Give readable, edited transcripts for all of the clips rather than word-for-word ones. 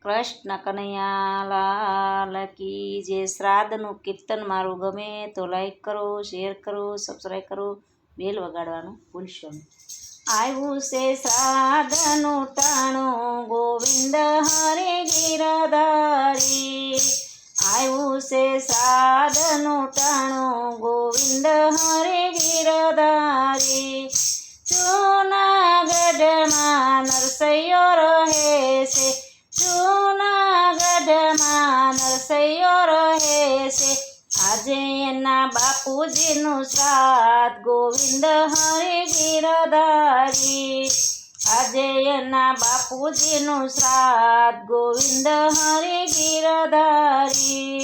કૃષ્ણ કનૈયા લાલ કી જે શ્રાદ્ધનું કીર્તન મારું ગમે તો લાઈક કરો, શેર કરો, સબસ્ક્રાઈબ કરો, બેલ વગાડવાનું ભૂલશો નહીં. આવ્યું છે શ્રાદ્ધનું ટાણું ગોવિંદ હરે ગિરધારી. આવ્યું છે શ્રાદ્ધનું ટાણું ગોવિંદ હરે ગિરધારી. જૂનાગઢમાં નરસૈયો રહે છે, જૂનાગઢમાં નરસૈયો રહે છે. આજે એના બાપુજીનું શ્રાદ્ધ ગોવિંદ હરે ગિરધારી. આજે એના બાપુજીનું શ્રાદ્ધ ગોવિંદ હરે ગિરધારી.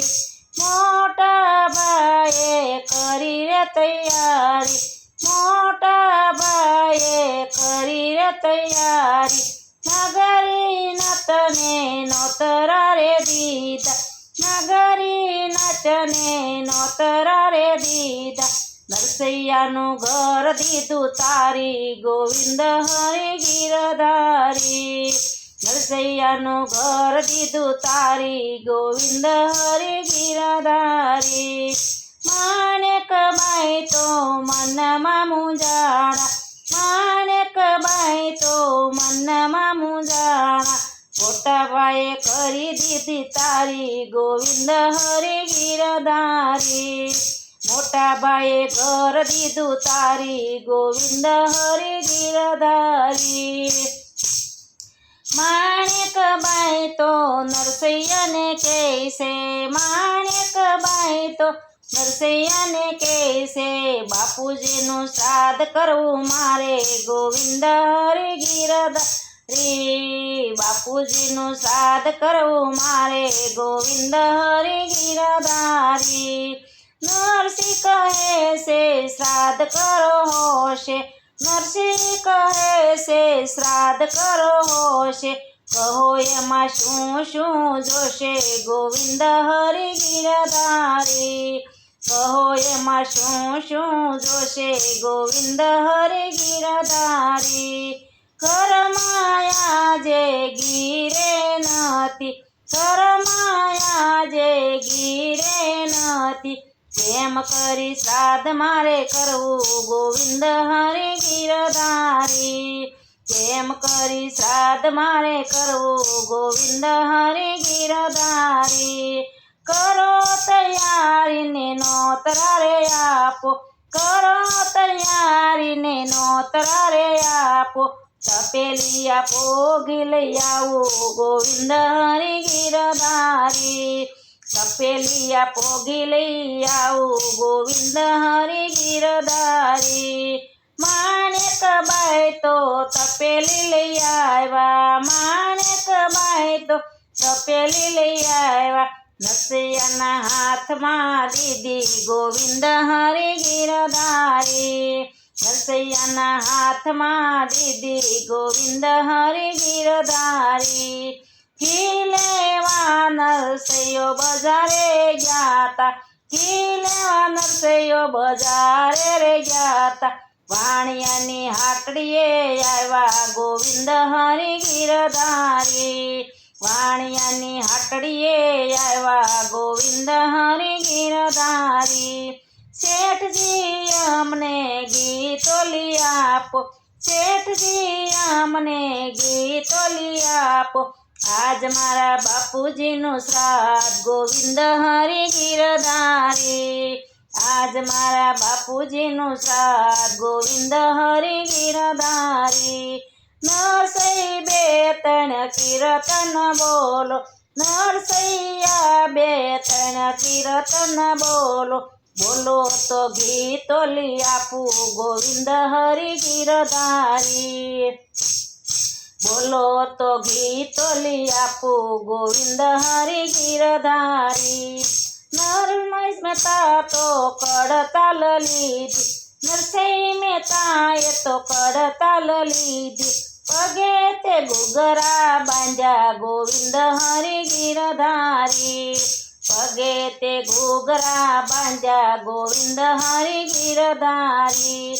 મોટા ભાઈએ કરી રે તૈયારી, મોટા ભાઈએ કરી રે તૈયારી. નગરી નાચને નોતરા રે દીધા, નગરી નાચને નોતરા રે દીધા. નરસૈયાનું ઘર દીધું તારી ગોવિંદ હરે ગિરધારી. નરસૈયાનું ઘર દીધું તારી ગોવિંદ હરે ગિરધારી. માણેકબાઈ તો મનમાં મૂંઝાણા, માણેકબાઈ તો મનમાં મૂંઝાણા. મોટા ભાઈએ કરી દીધી તારી ગોવિંદ હરે ગિરધારી. મોટા ભાઈએ ઘર દીધું તારી ગોવિંદ હરે ગિરધારી. માણેકબાઈ તો નરસૈયાને કહેશે, માણેકબાઈ તો નરસૈયાને કહેશે. બાપુજીનું શ્રાદ્ધ કરવું મારે ગોવિંદ હરે ગિરધારી. બાપુજીનું શ્રાદ્ધ કરવું મારે ગોવિંદ હરે ગિરધારી. નરસિંહ કહે છે શ્રાદ્ધ કરો હોશે, નરસિંહ કહે છે શ્રાદ્ધ કરો હોશે. કહો એમાં શું શું જોશે ગોવિંદ હરે ગિરધારી. કહો એમાં શું શું જોશે ગોવિંદ હરે ગિરધારી. ઘરમાં આજે ગીરે નથી, ઘરમાં આજે ગીરે નથી. કેમ કરી શ્રાદ્ધ મારે કરવું ગોવિંદ હરે ગિરધારી. કેમ કરી શ્રાદ્ધ મારે કરવું ગોવિંદ હરે ગિરધારી. કરો તૈયારીને નોતરા રે આપો, કરો તૈયારીને નોતરા રે આપો. તપેલિયા પોગી લઈ આવો ગોવિંદ હરે ગિરધારી. તપેલિયા પોગી લઈ આવો ગોવિંદ હરે ગિરધારી. માણેકબાઈ તો તપેલી લઈ આવ્યા, માણેકબાઈ તો તપેલી લઈ આવ્યા. નરસૈયાના હાથમાં દીધી ગોવિંદ હરે ગિરધારી. નરસૈયાના હાથમાં દીધી ગોવિંદ હરે ગિરધારી. ઘી લેવા નરસૈયો બજારે ગયા, ઘી લેવા નરસૈયો બજારે રે ગયા. વાણિયાની હાટડીએ આવ્યા ગોવિંદ હરે ગિરધારી. વાણિયાની હાટડીએ આવ્યા ગોવિંદ હરે ગિરધારી. શેઠજી અમને ઘી તોલી આપો, શેઠજી અમને ઘી તોલી આપો. આજ મારા બાપુજીનું શ્રાદ્ધ ગોવિંદ હરે ગિરધારી. આજ મારા બાપુજીનું શ્રાદ્ધ ગોવિંદ હરે ગિરધારી. નરસૈ બે ત્રણ કીર્તન બોલો, નરસૈયા બે ત્રણ કીર્તન બોલો. બોલો તો ઘી તોલી આપું ગોવિંદ હરે ગિરધારી. બોલો તો ઘી તોલી આપું ગોવિંદ હરે ગિરધારી. નરસિંહ મહેતા તો કડતાલ લીધી, નરસિંહ મહેતાએ તો કડતાલ લીધી. પગે તે ઘૂઘરા બાંધ્યા ગોવિંદ હરે ગિરધારી. પગે તે ઘૂઘરા બાંધ્યા ગોવિંદ હરે ગિરધારી.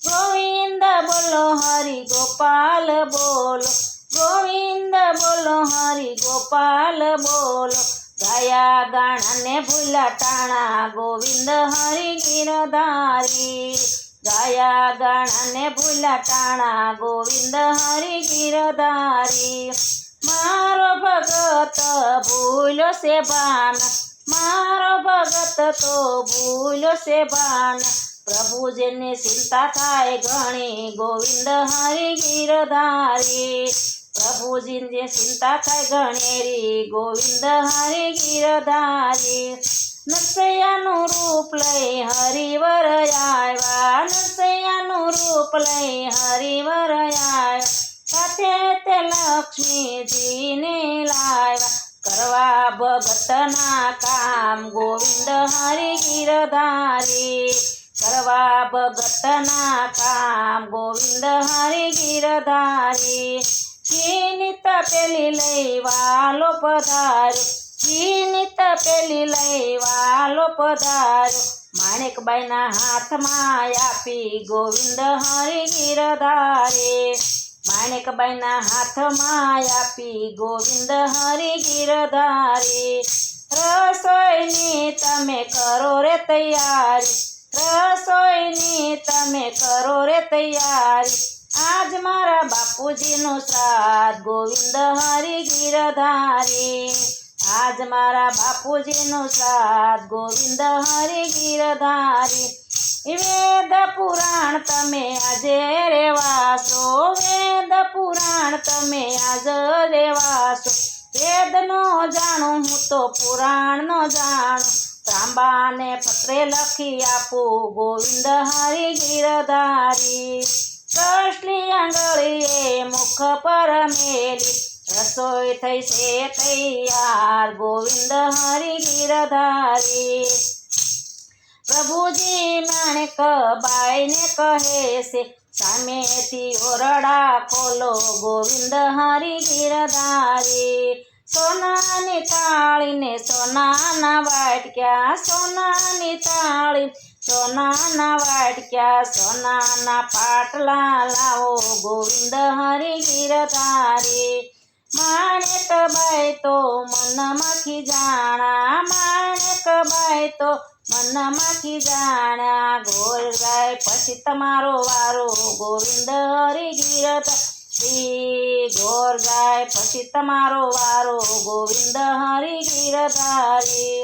ગોવિંદ બોલો હરિ ગોપાલ બોલો, ગોવિંદ બોલો હરિ ગોપાલ બોલો ગાયા ગાણાને ભૂલા ટાણા ગોવિંદ હરિ ગિરધારી ગાયા ગાણાને ભૂલા ટાણા ગોવિંદ હરિ ગિરધારી મારો ભગત ભૂલ્યો છે ભાન મારો ભગત તો ભૂલ્યો છે ભાન પ્રભુજીને ચિંતા થાય ઘણી ગોવિંદ હરિ ગિરધારી પ્રભુજીને ચિંતા થાય ઘણેરી ગોવિંદ હરિ ગિરધારી નરસૈયાનું રૂપ લઈ હરિવર આવ્યા નરસૈયાનું રૂપ લઈ હરિવર આવ્યા સાથે તે લક્ષ્મીજીને લાવ્યા કરવા ભગતના કામ ગોવિંદ હરિ ગિરધારી કરવા ભગતના કામ ગોવિંદ હરિ ગિરધારી ચીનિત પેલી લઈ વાલો પધાર્યો ચીનિત પેલી લઈ વાલો પધાર્યો માણેકબાઈના હાથમાં આપી ગોવિંદ હરિ ગિરધારી માણેકબાઈના હાથમાં આપી ગોવિંદ હરિ ગિરધારી રસોઈની તમે કરો રે તૈયારી રસોઈની તમે કરો રે તૈયારી આજ મારા બાપુજીનું શ્રાદ્ધ ગોવિંદ હરિ ગિરધારી આજ મારા બાપુજીનું શ્રાદ્ધ ગોવિંદ હરિ ગિરધારી વેદ પુરાણ તમે આજે રેવાશો વેદ પુરાણ તમે આજ રેવાશો વેદનો જાણું હું તો પુરાણનો જાણું ત્રાંબાને પત્રે લખી આપું ગોવિંદ હરિ ગિરધારી કસલી આંગળીએ મુખ પર મેલી રસોઈ થઈ છે તૈયાર ગોવિંદ હરિ ગિરધારી પ્રભુજી માણેકબાઈને કહે છે સામેથી ઓરડા ખોલો ગોવિંદ હરિ ગિરધારી સોનાની થાળીને સોનાના વાટક્યા સોનાની થાળી સોનાના વાટક્યા સોનાના પાટલા લાવો ગોવિંદ હરિ ગિરધારી માણેકબાઈ તો મનમાં ખીજાણા માણેકબાઈ તો મનમાં ખીજાણા ગોર ગાય પછી તમારો વારો ગોવિંદ હરિ ગિરધારી ગોર ગાય પછી તમારો વારો ગોવિંદ હરિ ગિરધારી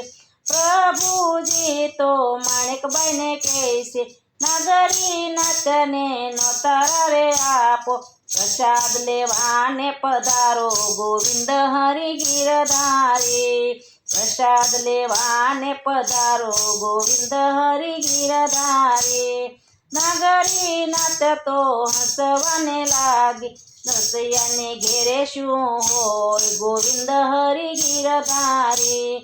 પ્રભુજી તો માણેકબાઈને કહે છે નગરી નાચને નોતરા રે આપો પ્રસાદ લેવાને પધારો ગોવિંદ હરિ ગિરધારી પ્રસાદ લેવાને પધારો ગોવિંદ હરિ ગિરધારી નગરી નાચતો હસવાને લાગી નરસૈયાને ઘેરે શું હોય ગોવિંદ હરિ ગિરધારી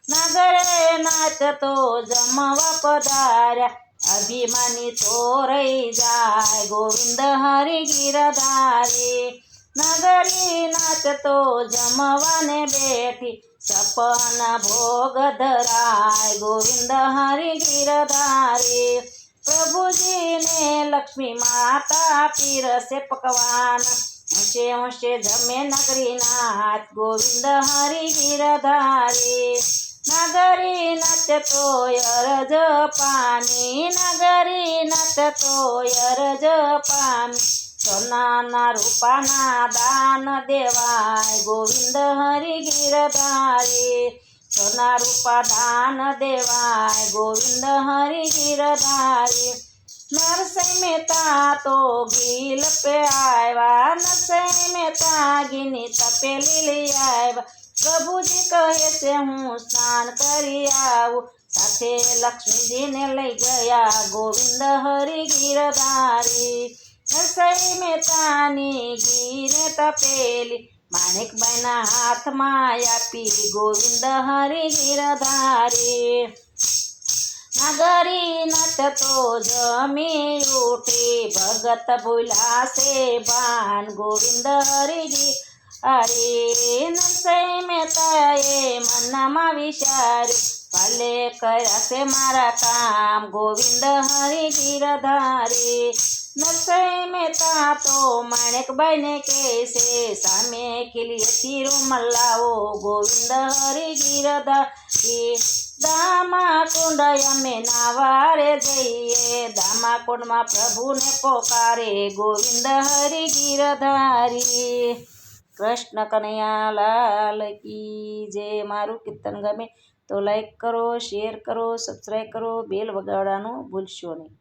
નગરે નાચતો જમવા પધાર્યા અભિમાની તો રહી જાય ગોવિંદ હરિ ગિરધારી નગરી નાચતો જમવાને બેઠી સપન ભોગ ધરાય ગોવિંદ હરિ ગિરધારી પ્રભુજીને લક્ષ્મી માતા પીરસે પકવાન હોંશે હોંશે જમે નગરી નાથ ગોવિંદ હરિ ગિરધારી નગરી નાચતો અરજ પામી નગરી નાચતો અરજ પામી સોનાના રૂપાના દાન દેવાય ગોવિંદ હરિ ગિરધારી સોના રૂપા દાન દેવાય ગોવિંદ હરિ ગિરધારી નરસિંહ મહેતા તો ગીલ પે આવ્યા નરસિંહ મહેતા ગીની તપેલી લઈ આવ્યા પ્રભુજી કહે છે હું સ્નાન કરી આવું સાથે લક્ષ્મીજીને લઈ ગયા ગોવિંદ હરિ ગિરધારી નરસિંહ મહેતાની ગીને તપેલી માણેકબાઈના હાથમાં આપી ગોવિંદ હરિ ગિરધારી નગરી નટતો જમી ઉઠી ભગત ભૂલાશે ભાન ગોવિંદ હરિ નરસિંહ મહેતાએ મનમાં વિચાર્યું ભલે કર્યા છે મારા કામ ગોવિંદ હરિ ગિરધારી નરસિંહ મહેતા તો માણેકબાઈને કહેશે સામે ખીલી હતી રૂમાલ લાવો ગોવિંદ હરિ ગિરધારી દામા કુંડ અમે નાવા રે જઈએ દામા કુંડમાં પ્રભુને પોકારે ગોવિંદ હરિ ગિરધારી કૃષ્ણ કનૈયા લાલ કી જય મારું કીર્તન ગમે તો લાઈક કરો શેર કરો સબસ્ક્રાઈબ કરો બેલ વગાડવાનું ભૂલશો નહીં.